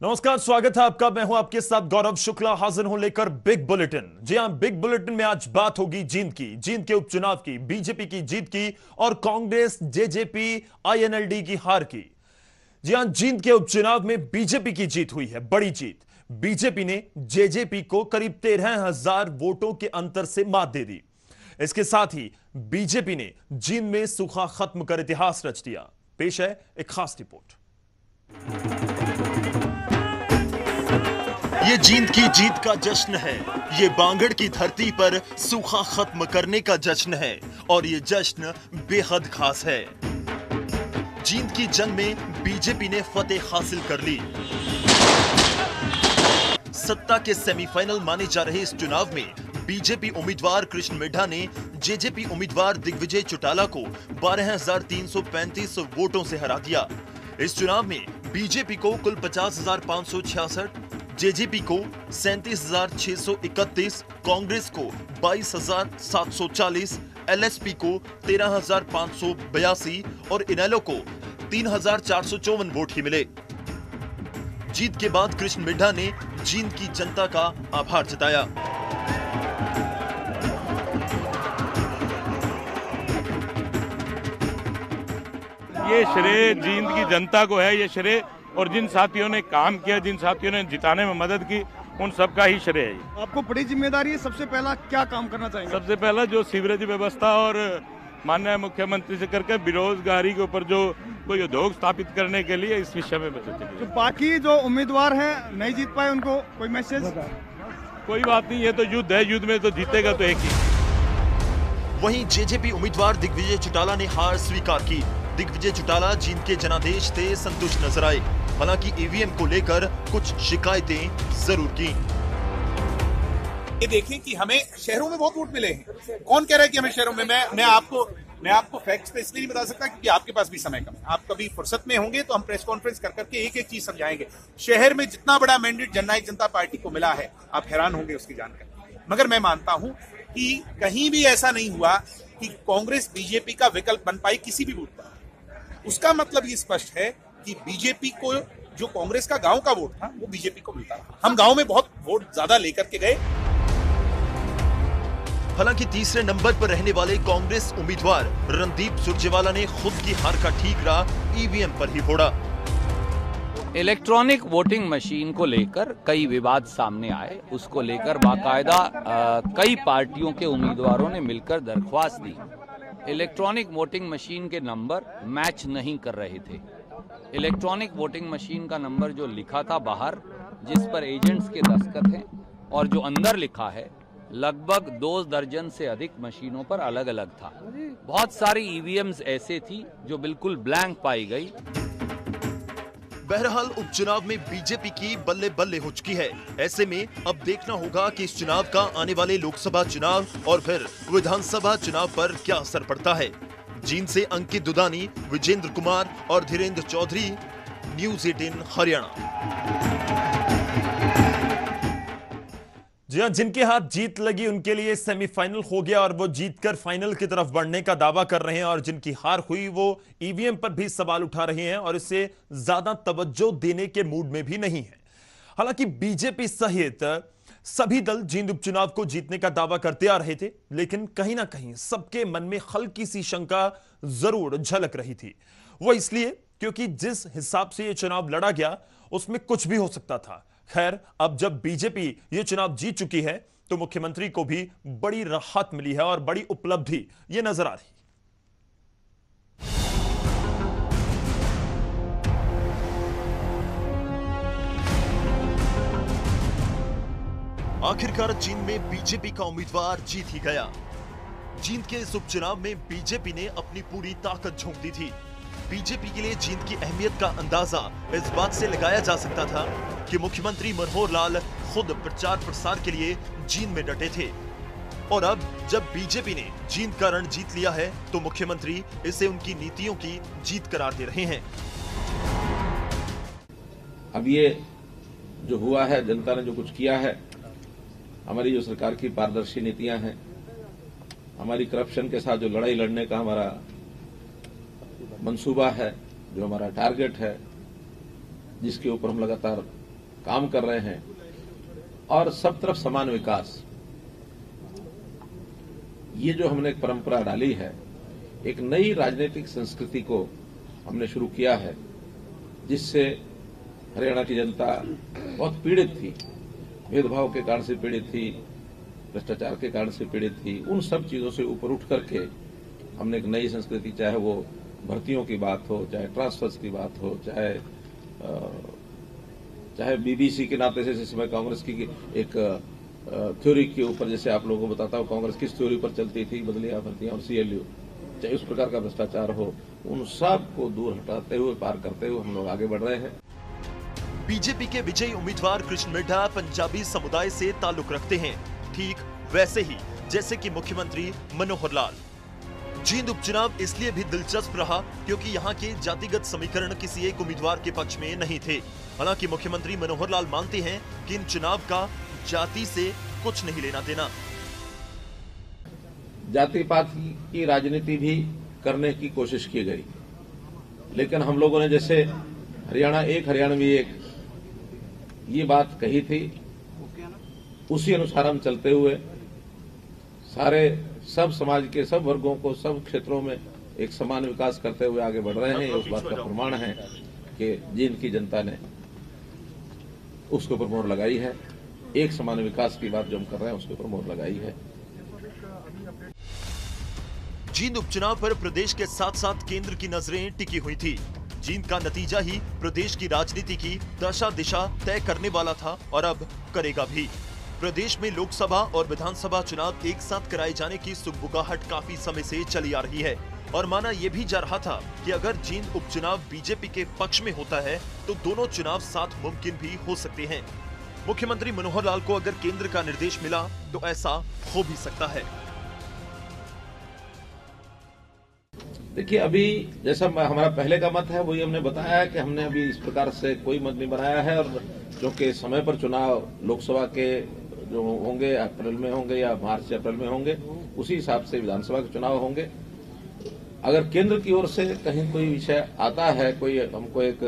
नमस्कार, स्वागत है आपका। मैं हूं आपके साथ गौरव शुक्ला, हाजिर हूं लेकर बिग बुलेटिन। जी हां, बिग बुलेटिन में आज बात होगी जींद के उपचुनाव की, बीजेपी की जीत की और कांग्रेस जेजेपी आईएनएलडी की हार की। जी हां, जींद के उपचुनाव में बीजेपी की जीत हुई है, बड़ी जीत। बीजेपी ने जेजेपी को करीब 13,000 वोटों के अंतर से मात दे दी। इसके साथ ही बीजेपी ने जींद में सूखा खत्म कर इतिहास रच दिया। पेश है एक खास रिपोर्ट। ये जींद की जीत का जश्न है। ये बांगड़ की धरती पर सूखा खत्म करने का जश्न है और ये जश्न बेहद खास है। जींद की जंग में बीजेपी ने फतेह हासिल कर ली। सत्ता के सेमीफाइनल माने जा रहे इस चुनाव में बीजेपी उम्मीदवार कृष्ण मिड्ढा ने जेजेपी उम्मीदवार दिग्विजय चौटाला को 12,335 वोटों से हरा दिया। इस चुनाव में बीजेपी को कुल 50,566, जेजेपी को 37,631, कांग्रेस को 22,740, एलएसपी को 13,582 और इनेलो को 3,454 वोट ही मिले। जीत के बाद कृष्ण मिड्ढा ने जींद की जनता का आभार जताया। ये श्रेय जींद की जनता को है, ये श्रेय, और जिन साथियों ने काम किया, जिन साथियों ने जिताने में मदद की, उन सबका ही श्रेय है। आपको बड़ी जिम्मेदारी है। सबसे पहला क्या काम करना चाहेंगे? सबसे पहला जो सीवरेज व्यवस्था और माननीय मुख्यमंत्री से करके बेरोजगारी के ऊपर जो कोई उद्योग स्थापित करने के लिए इस विषय में जो बाकी जो उम्मीदवार हैं नहीं जीत पाए, उनको कोई मैसेज? कोई बात नहीं, ये तो युद्ध है, युद्ध में तो जीतेगा तो एक ही। वहीं जेजेपी उम्मीदवार दिग्विजय चौटाला ने हार स्वीकार की। दिग्विजय चौटाला जींद के जनादेश से संतुष्ट नजर आए। हालांकि ईवीएम को लेकर कुछ शिकायतें जरूर की। ये देखें कि हमें शहरों में बहुत वोट मिले हैं। कौन कह रहा है कि हमें शहरों में? मैं आपको फैक्ट्स पे इसलिए नहीं बता सकता क्योंकि आपके पास भी समय कम है। आप कभी फुर्सत में होंगे तो हम प्रेस कॉन्फ्रेंस कर करके एक एक चीज समझाएंगे। शहर में जितना बड़ा मैंडेट जननायक जनता पार्टी को मिला है, आप हैरान होंगे उसकी जानकारी। मगर मैं मानता हूं कि कहीं भी ऐसा नहीं हुआ कि कांग्रेस बीजेपी का विकल्प बन पाई किसी भी बूथ पर। उसका मतलब ये स्पष्ट है कि बीजेपी को जो कांग्रेस का गांव का वोट था वो बीजेपी को मिलता रहा। हम गांव में बहुत वोट ज्यादा लेकर के गए। हालांकि तीसरे नंबर पर रहने वाले कांग्रेस उम्मीदवार रणदीप सुरजेवाला ने खुद की हार का ठीकरा ईवीएम पर ही फोड़ा। इलेक्ट्रॉनिक वोटिंग मशीन को लेकर कई विवाद सामने आए। उसको लेकर बाकायदा कई पार्टियों के उम्मीदवारों ने मिलकर दरख्वास्त दी। इलेक्ट्रॉनिक वोटिंग मशीन के नंबर मैच नहीं कर रहे थे। इलेक्ट्रॉनिक वोटिंग मशीन का नंबर जो लिखा था बाहर, जिस पर एजेंट्स के दस्तखत हैं, और जो अंदर लिखा है, लगभग 2 दर्जन से अधिक मशीनों पर अलग अलग था। बहुत सारी ईवीएम्स ऐसे थी जो बिल्कुल ब्लैंक पाई गई। बहरहाल उपचुनाव में बीजेपी की बल्ले बल्ले हो चुकी है। ऐसे में अब देखना होगा कि इस चुनाव का आने वाले लोकसभा चुनाव और फिर विधानसभा चुनाव पर क्या असर पड़ता है। जींद से अंकित दुदानी, विजेंद्र कुमार और धीरेन्द्र चौधरी, न्यूज़ 18 हरियाणा। जी हां, जिनके हाथ जीत लगी उनके लिए सेमीफाइनल हो गया और वो जीतकर फाइनल की तरफ बढ़ने का दावा कर रहे हैं, और जिनकी हार हुई वो ईवीएम पर भी सवाल उठा रहे हैं और इसे ज्यादा तवज्जो देने के मूड में भी नहीं है। हालांकि बीजेपी सहित सभी दल जींद उपचुनाव को जीतने का दावा करते आ रहे थे, लेकिन कहीं ना कहीं सबके मन में हल्की सी शंका जरूर झलक रही थी। वो इसलिए क्योंकि जिस हिसाब से यह चुनाव लड़ा गया उसमें कुछ भी हो सकता था। खैर, अब जब बीजेपी ये चुनाव जीत चुकी है तो मुख्यमंत्री को भी बड़ी राहत मिली है और बड़ी उपलब्धि ये नजर आ रही। आखिरकार जींद में बीजेपी का उम्मीदवार जीत ही गया। जींद के इस उपचुनाव में बीजेपी ने अपनी पूरी ताकत झोंक दी थी। बीजेपी के लिए जींद की अहमियत का अंदाजा इस बात से लगाया जा सकता था कि मुख्यमंत्री मनोहर लाल खुद प्रचार प्रसार के लिए जींद में डटे थे, और अब जब बीजेपी ने जींद का रण जीत लिया है तो मुख्यमंत्री इसे उनकी नीतियों की जीत करार दे रहे हैं। अब ये जो हुआ है, जनता ने जो कुछ किया है, हमारी जो सरकार की पारदर्शी नीतियां हैं, हमारी करप्शन के साथ जो लड़ाई लड़ने का हमारा मंसूबा है, जो हमारा टारगेट है, जिसके ऊपर हम लगातार काम कर रहे हैं और सब तरफ समान विकास, ये जो हमने एक परंपरा डाली है, एक नई राजनीतिक संस्कृति को हमने शुरू किया है, जिससे हरियाणा की जनता बहुत पीड़ित थी, भेदभाव के कारण से पीड़ित थी, भ्रष्टाचार के कारण से पीड़ित थी। उन सब चीजों से ऊपर उठ करके हमने एक नई संस्कृति, चाहे वो भर्तियों की बात हो, चाहे ट्रांसफर्स की बात हो, चाहे बीबीसी के नाते से जिस समय कांग्रेस की एक थ्योरी के ऊपर, जैसे आप लोगों को बताता हूँ कांग्रेस किस थ्योरी पर चलती थी, बदलियां भर्तियां और CLU, चाहे उस प्रकार का भ्रष्टाचार हो, उन सब को दूर हटाते हुए, पार करते हुए हम लोग आगे बढ़ रहे हैं। बीजेपी के विजयी उम्मीदवार कृष्ण मिड्ढा पंजाबी समुदाय से ताल्लुक रखते हैं, ठीक वैसे ही जैसे कि मुख्यमंत्री मनोहर लाल। जींद उपचुनाव इसलिए भी दिलचस्प रहा क्योंकि यहाँ के जातिगत समीकरण किसी एक उम्मीदवार के पक्ष में नहीं थे। हालांकि मुख्यमंत्री मनोहर लाल मानते हैं कि इन चुनाव का जाति से कुछ नहीं लेना देना। जाति पात की राजनीति भी करने की कोशिश की गई, लेकिन हम लोगों ने जैसे हरियाणा एक हरियाणवी एक ये बात कही थी, उसी अनुसार हम चलते हुए सब समाज के सब वर्गों को सब क्षेत्रों में एक समान विकास करते हुए आगे बढ़ रहे हैं। उस बात का प्रमाण है कि जींद की जनता ने उसके ऊपर मोहर लगाई है। एक समान विकास की बात जो हम कर रहे हैं उसके ऊपर मोहर लगाई है। जींद उपचुनाव पर प्रदेश के साथ साथ केंद्र की नजरें टिकी हुई थी। जींद का नतीजा ही प्रदेश की राजनीति की दशा दिशा तय करने वाला था और अब करेगा भी। प्रदेश में लोकसभा और विधानसभा चुनाव एक साथ कराए जाने की सुगबुगाहट काफी समय से चली आ रही है और माना यह भी जा रहा था कि अगर जींद उपचुनाव बीजेपी के पक्ष में होता है तो दोनों चुनाव साथ मुमकिन भी हो सकते हैं। मुख्यमंत्री मनोहर लाल को अगर केंद्र का निर्देश मिला तो ऐसा हो भी सकता है। देखिए, अभी जैसा हमारा पहले का मत है वही हमने बताया है कि हमने अभी इस प्रकार से कोई मत नहीं बनाया है, और जो कि समय पर चुनाव लोकसभा के जो होंगे अप्रैल में होंगे या मार्च अप्रैल में होंगे, उसी हिसाब से विधानसभा के चुनाव होंगे। अगर केंद्र की ओर से कहीं कोई विषय आता है, कोई हमको एक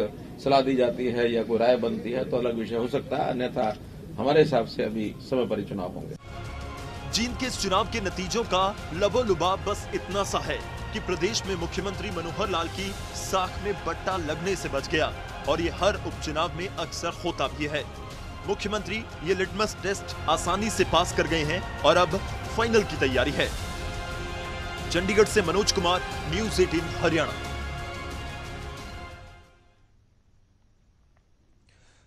सलाह दी जाती है या कोई राय बनती है तो अलग विषय हो सकता है, अन्यथा हमारे हिसाब से अभी समय पर ही चुनाव होंगे। जींद के इस चुनाव के नतीजों का लबोलुबाब बस इतना सा है कि प्रदेश में मुख्यमंत्री मनोहर लाल की साख में बट्टा लगने से बच गया, और ये हर उपचुनाव में अक्सर होता भी है। मुख्यमंत्री ये लिटमस टेस्ट आसानी से पास कर गए हैं और अब फाइनल की तैयारी है। चंडीगढ़ से मनोज कुमार, न्यूज़ 18 हरियाणा।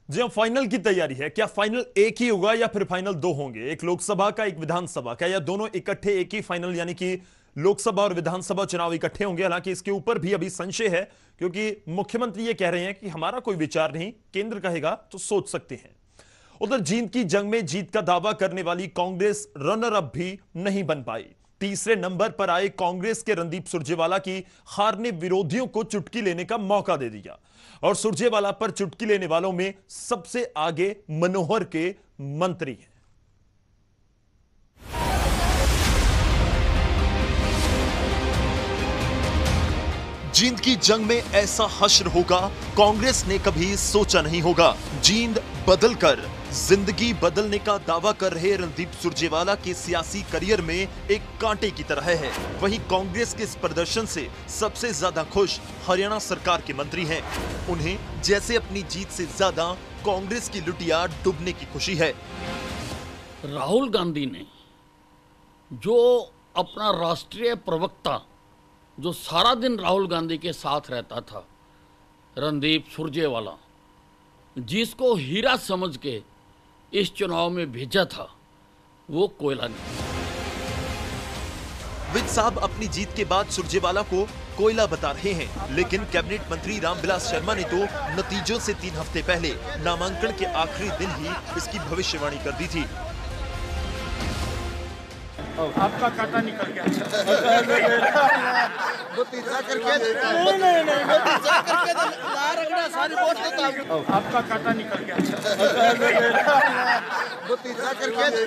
जी हाँ, फाइनल की तैयारी है। क्या फाइनल एक ही होगा या फिर फाइनल दो होंगे, एक लोकसभा का एक विधानसभा का, या दोनों इकट्ठे एक ही फाइनल यानी कि लोकसभा और विधानसभा चुनाव इकट्ठे होंगे? हालांकि इसके ऊपर भी अभी संशय है क्योंकि मुख्यमंत्री ये कह रहे हैं कि हमारा कोई विचार नहीं, केंद्र कहेगा तो सोच सकते हैं। उधर जींद की जंग में जीत का दावा करने वाली कांग्रेस रनर अप भी नहीं बन पाई। तीसरे नंबर पर आए कांग्रेस के रणदीप सुरजेवाला की हार ने विरोधियों को चुटकी लेने का मौका दे दिया, और सुरजेवाला पर चुटकी लेने वालों में सबसे आगे मनोहर के मंत्री हैं। जींद की जंग में ऐसा हश्र होगा कांग्रेस ने कभी सोचा नहीं होगा। जींद बदलकर जिंदगी बदलने का दावा कर रहे रणदीप सुरजेवाला के सियासी करियर में एक कांटे की तरह है। वहीं कांग्रेस के इस प्रदर्शन से सबसे ज्यादा खुश हरियाणा सरकार के मंत्री हैं। उन्हें जैसे अपनी जीत से ज्यादा कांग्रेस की लुटिया डूबने की खुशी है। राहुल गांधी ने जो अपना राष्ट्रीय प्रवक्ता जो सारा दिन राहुल गांधी के साथ रहता था, रणदीप सुरजेवाला, जिसको हीरा समझ के इस चुनाव में भेजा था, वो कोयला नहीं। विज साहब अपनी जीत के बाद सुरजेवाला को कोयला बता रहे हैं, लेकिन कैबिनेट मंत्री रामविलास शर्मा ने तो नतीजों से 3 हफ्ते पहले नामांकन के आखिरी दिन ही इसकी भविष्यवाणी कर दी थी। आपका कांटा निकल गया। वो तीसरा करके नहीं तीसरा करके ला रगड़ा सारी वोट तो आपका कांटा निकल गया। वो तीसरा करके नहीं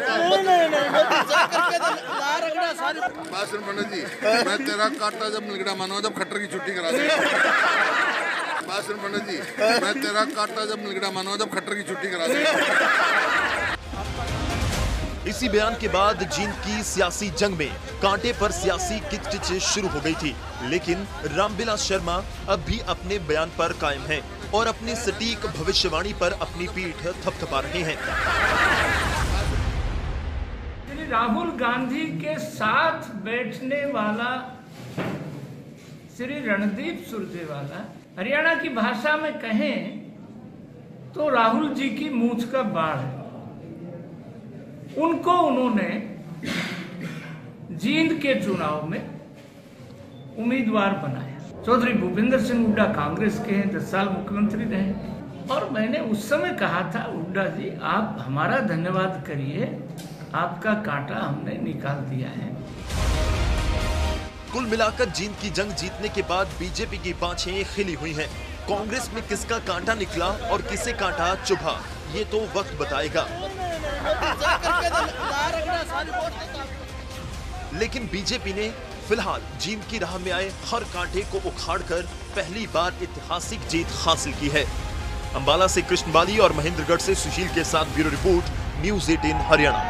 तीसरा करके ला रगड़ा सारी। भाषण मनोज जी, मैं तेरा कांटा जब निकला मानो जब खट्टर की छुट्टी करा दी। बासन पंडित जी, मैं तेरा काटा जब निगड़ा मानो जब खट्टर की छुट्टी करा दे। इसी बयान के बाद जींद की सियासी जंग में कांटे पर सियासी किचकिच शुरू हो गई थी, लेकिन रामविलास शर्मा अब भी अपने बयान पर कायम हैं और अपनी सटीक भविष्यवाणी पर अपनी पीठ थपथपा रहे हैं। श्री राहुल गांधी के साथ बैठने वाला श्री रणदीप सुरजेवाला, हरियाणा की भाषा में कहें तो राहुल जी की मूंछ का बाढ़ है। उनको उन्होंने जींद के चुनाव में उम्मीदवार बनाया। चौधरी भूपेंद्र सिंह हुड्डा कांग्रेस के हैं, 10 साल मुख्यमंत्री रहे और मैंने उस समय कहा था, हुड्डा जी आप हमारा धन्यवाद करिए, आपका कांटा हमने निकाल दिया है। कुल मिलाकर जींद की जंग जीतने के बाद बीजेपी की बाछें खिली हुई हैं। कांग्रेस में किसका कांटा निकला और किसे कांटा चुभा, ये तो वक्त बताएगा। लेकिन बीजेपी ने फिलहाल जींद की राह में आए हर कांटे को उखाड़कर पहली बार ऐतिहासिक जीत हासिल की है। अंबाला से कृष्ण बाली और महेंद्रगढ़ से सुशील के साथ ब्यूरो रिपोर्ट, न्यूज़ 18 हरियाणा।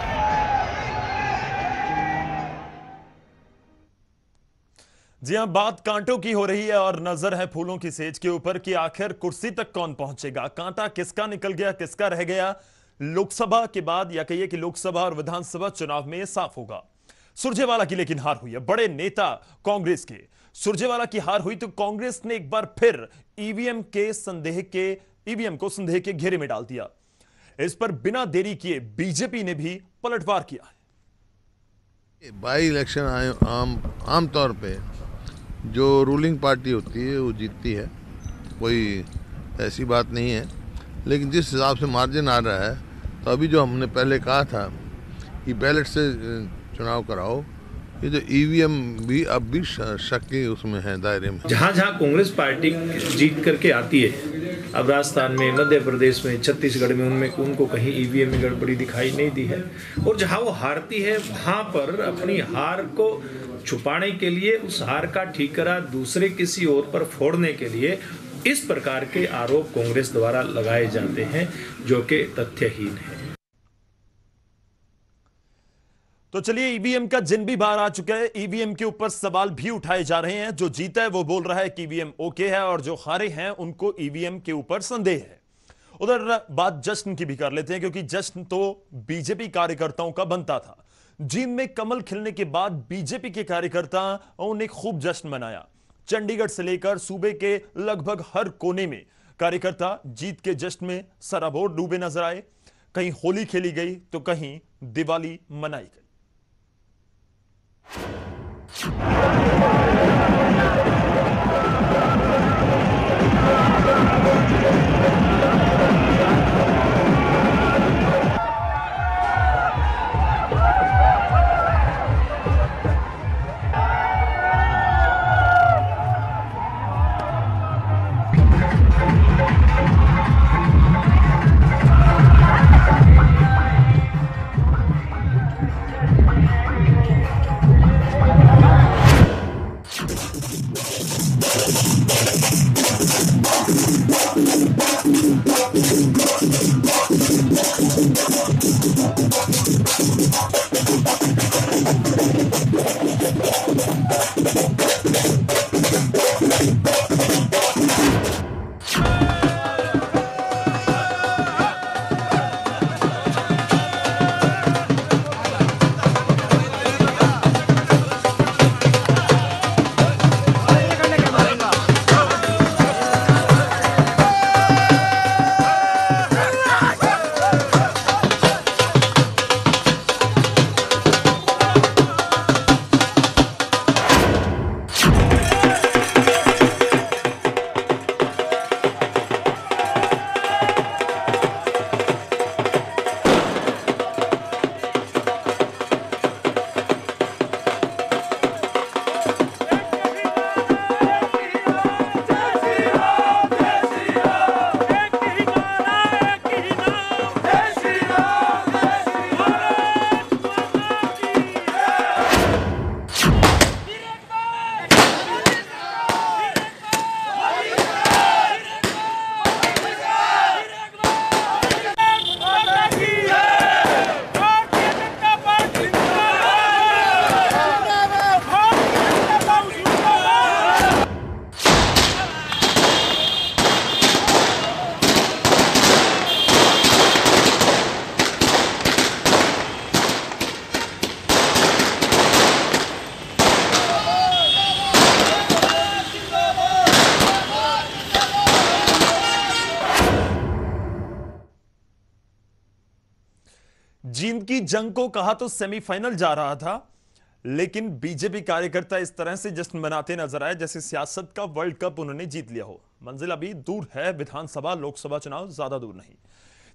जी हां, बात कांटों की हो रही है और नजर है फूलों की सेज के ऊपर कि आखिर कुर्सी तक कौन पहुंचेगा, कांटा किसका निकल गया, किसका रह गया। लोकसभा के बाद या कहिए कि लोकसभा और विधानसभा चुनाव में साफ होगा। सुरजेवाला की लेकिन हार हुई है, बड़े नेता कांग्रेस के सुरजेवाला की हार हुई तो कांग्रेस ने एक बार फिर ईवीएम को संदेह के घेरे में डाल दिया। इस पर बिना देरी किए बीजेपी ने भी पलटवार किया है। बाई इलेक्शन आम तौर पे जो रूलिंग पार्टी होती है वो जीतती है, कोई ऐसी बात नहीं है। लेकिन जिस हिसाब से मार्जिन आ रहा है, तो अभी जो हमने पहले कहा था कि बैलेट से चुनाव कराओ, ये जो ईवीएम भी अब भी शक के उसमें है दायरे में। जहाँ जहाँ कांग्रेस पार्टी जीत करके आती है, अब राजस्थान में, मध्य प्रदेश में, छत्तीसगढ़ में, उनमें उनको कहीं ईवीएम में गड़बड़ी दिखाई नहीं दी है। और जहाँ वो हारती है वहाँ पर अपनी हार को छुपाने के लिए, उस हार का ठीकरा दूसरे किसी और पर फोड़ने के लिए इस प्रकार के आरोप कांग्रेस द्वारा लगाए जाते हैं, जो कि तथ्यहीन है। तो चलिए, ईवीएम का जिन भी बाहर आ चुका है, ईवीएम के ऊपर सवाल भी उठाए जा रहे हैं। जो जीता है वो बोल रहा है कि ईवीएम ओके है और जो हारे हैं उनको ईवीएम के ऊपर संदेह है। उधर बात जश्न की भी कर लेते हैं, क्योंकि जश्न तो बीजेपी कार्यकर्ताओं का बनता था। जींद में कमल खिलने के बाद बीजेपी के कार्यकर्ताओं ने खूब जश्न मनाया। चंडीगढ़ से लेकर सूबे के लगभग हर कोने में कार्यकर्ता जीत के जश्न में सराबोर डूबे नजर आए। कहीं होली खेली गई तो कहीं दिवाली मनाई गई। जींद की जंग को कहा तो सेमीफाइनल जा रहा था, लेकिन बीजेपी कार्यकर्ता इस तरह से जश्न मनाते नजर आए जैसे सियासत का वर्ल्ड कप उन्होंने जीत लिया हो। मंजिल अभी दूर है, विधानसभा लोकसभा चुनाव ज्यादा दूर नहीं।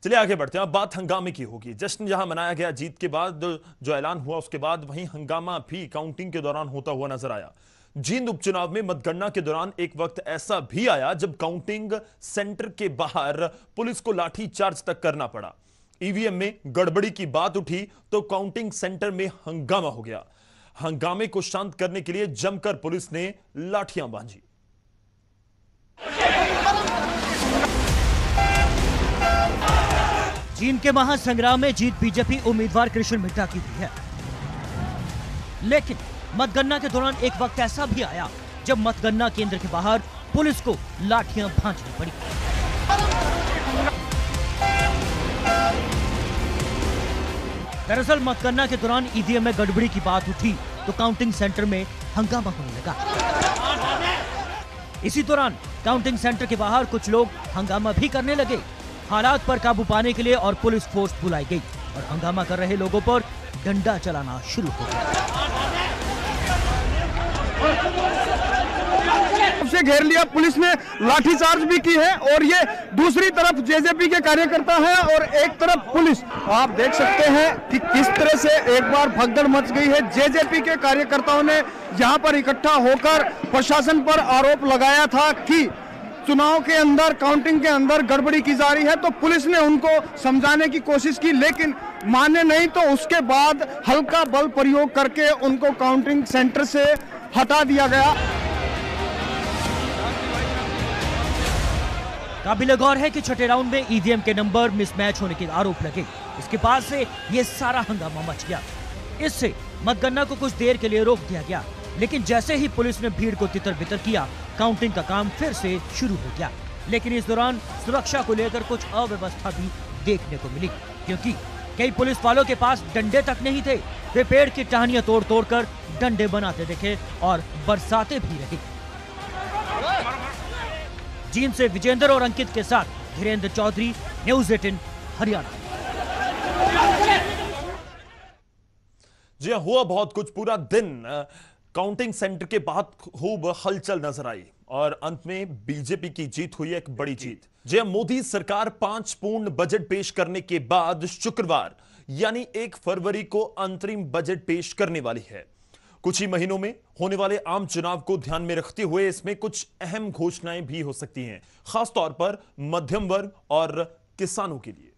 चलिए आगे बढ़ते हैं। अब बात हंगामे की होगी। जश्न जहां मनाया गया जीत के बाद, जो ऐलान हुआ उसके बाद, वहीं हंगामा भी काउंटिंग के दौरान होता हुआ नजर आया। जींद उपचुनाव में मतगणना के दौरान एक वक्त ऐसा भी आया जब काउंटिंग सेंटर के बाहर पुलिस को लाठी चार्ज तक करना पड़ा। ईवीएम में गड़बड़ी की बात उठी तो काउंटिंग सेंटर में हंगामा हो गया। हंगामे को शांत करने के लिए जमकर पुलिस ने लाठियां बांधी। जींद के महासंग्राम में जीत बीजेपी उम्मीदवार कृष्ण मिड्ढा की हुई है, लेकिन मतगणना के दौरान एक वक्त ऐसा भी आया जब मतगणना केंद्र के बाहर पुलिस को लाठियां भांजनी पड़ी। दरअसल मतगणना के दौरान ईवीएम में गड़बड़ी की बात उठी तो काउंटिंग सेंटर में हंगामा होने लगा। इसी दौरान काउंटिंग सेंटर के बाहर कुछ लोग हंगामा भी करने लगे। हालात पर काबू पाने के लिए और पुलिस फोर्स बुलाई गई और हंगामा कर रहे लोगों पर डंडा चलाना शुरू हो गया। से घेर लिया, पुलिस ने लाठीचार्ज भी की है और ये दूसरी तरफ जेजेपी के कार्यकर्ता हैं और एक तरफ पुलिस। आप देख सकते हैं कि किस तरह से एक बार भगदड़ मच गई है। जेजेपी के कार्यकर्ताओं ने यहाँ पर इकट्ठा होकर प्रशासन पर आरोप लगाया था कि चुनाव के अंदर, काउंटिंग के अंदर गड़बड़ी की जा रही है, तो पुलिस ने उनको समझाने की कोशिश की लेकिन माने नहीं। तो उसके बाद हल्का बल प्रयोग करके उनको काउंटिंग सेंटर से हटा दिया गया। काबिल गौर है कि छठे राउंड में ईवीएम के नंबर मिसमैच होने के आरोप लगे। इसके बाद से ये सारा हंगामा मच गया। इससे मतगणना को कुछ देर के लिए रोक दिया गया, लेकिन जैसे ही पुलिस ने भीड़ को तितर बितर किया, काउंटिंग का काम फिर से शुरू हो गया। लेकिन इस दौरान सुरक्षा को लेकर कुछ अव्यवस्था भी देखने को मिली, क्योंकि कई पुलिस वालों के पास डंडे तक नहीं थे। वे पेड़ की टहनियां तोड़ तोड़ कर डंडे बनाते दिखे और बरसाते भी रहे। जींद से विजेंद्र और अंकित के साथ धीरेन्द्र चौधरी, न्यूज़ 18 हरियाणा। जी हुआ बहुत कुछ। पूरा दिन काउंटिंग सेंटर के बाहर खूब हलचल नजर आई और अंत में बीजेपी की जीत हुई, एक बड़ी जीत। जी मोदी सरकार 5 पूर्ण बजट पेश करने के बाद शुक्रवार यानी 1 फरवरी को अंतरिम बजट पेश करने वाली है। कुछ ही महीनों में होने वाले आम चुनाव को ध्यान में रखते हुए इसमें कुछ अहम घोषणाएं भी हो सकती हैं, खासतौर पर मध्यम वर्ग और किसानों के लिए।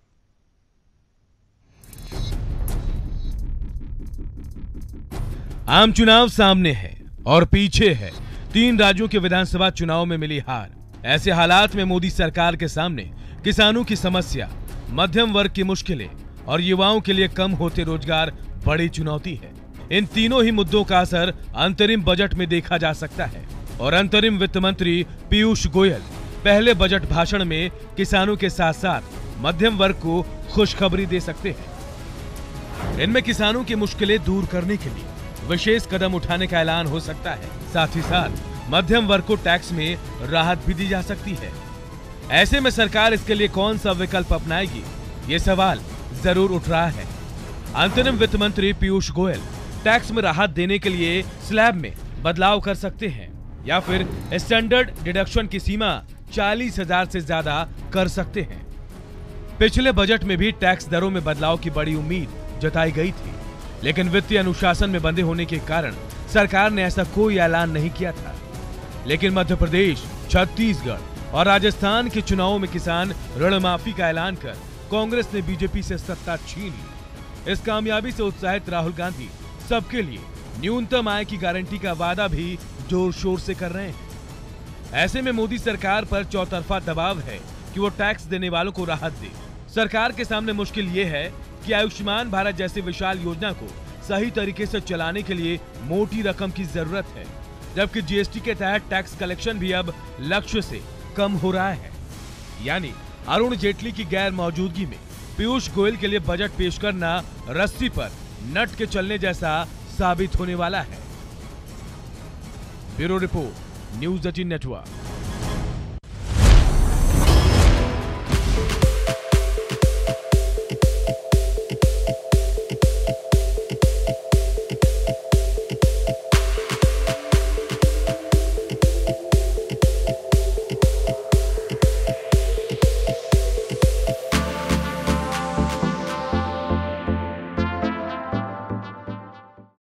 आम चुनाव सामने है और पीछे है 3 राज्यों के विधानसभा चुनाव में मिली हार। ऐसे हालात में मोदी सरकार के सामने किसानों की समस्या, मध्यम वर्ग की मुश्किलें और युवाओं के लिए कम होते रोजगार बड़ी चुनौती है। इन तीनों ही मुद्दों का असर अंतरिम बजट में देखा जा सकता है और अंतरिम वित्त मंत्री पीयूष गोयल पहले बजट भाषण में किसानों के साथ साथ मध्यम वर्ग को खुशखबरी दे सकते हैं। इनमें किसानों की मुश्किलें दूर करने के लिए विशेष कदम उठाने का ऐलान हो सकता है। साथ ही साथ मध्यम वर्ग को टैक्स में राहत भी दी जा सकती है। ऐसे में सरकार इसके लिए कौन सा विकल्प अपनाएगी, ये सवाल जरूर उठ रहा है। अंतरिम वित्त मंत्री पीयूष गोयल टैक्स में राहत देने के लिए स्लैब में बदलाव कर सकते हैं या फिर स्टैंडर्ड डिडक्शन की सीमा 40,000 से ज्यादा कर सकते हैं। पिछले बजट में भी टैक्स दरों में बदलाव की बड़ी उम्मीद जताई गई थी, लेकिन वित्तीय अनुशासन में बंधे होने के कारण सरकार ने ऐसा कोई ऐलान नहीं किया था। लेकिन मध्य प्रदेश, छत्तीसगढ़ और राजस्थान के चुनावों में किसान ऋण माफी का ऐलान कर कांग्रेस ने बीजेपी से सत्ता छीन ली। इस कामयाबी से उत्साहित राहुल गांधी सबके लिए न्यूनतम आय की गारंटी का वादा भी जोर शोर से कर रहे हैं। ऐसे में मोदी सरकार पर चौतरफा दबाव है कि वो टैक्स देने वालों को राहत दे। सरकार के सामने मुश्किल ये है कि आयुष्मान भारत जैसी विशाल योजना को सही तरीके से चलाने के लिए मोटी रकम की जरूरत है, जबकि जीएसटी के तहत टैक्स कलेक्शन भी अब लक्ष्य से कम हो रहा है। यानी अरुण जेटली की गैर मौजूदगी में पीयूष गोयल के लिए बजट पेश करना रस्सी पर नट के चलने जैसा साबित होने वाला है। Bureau report, news 18 network.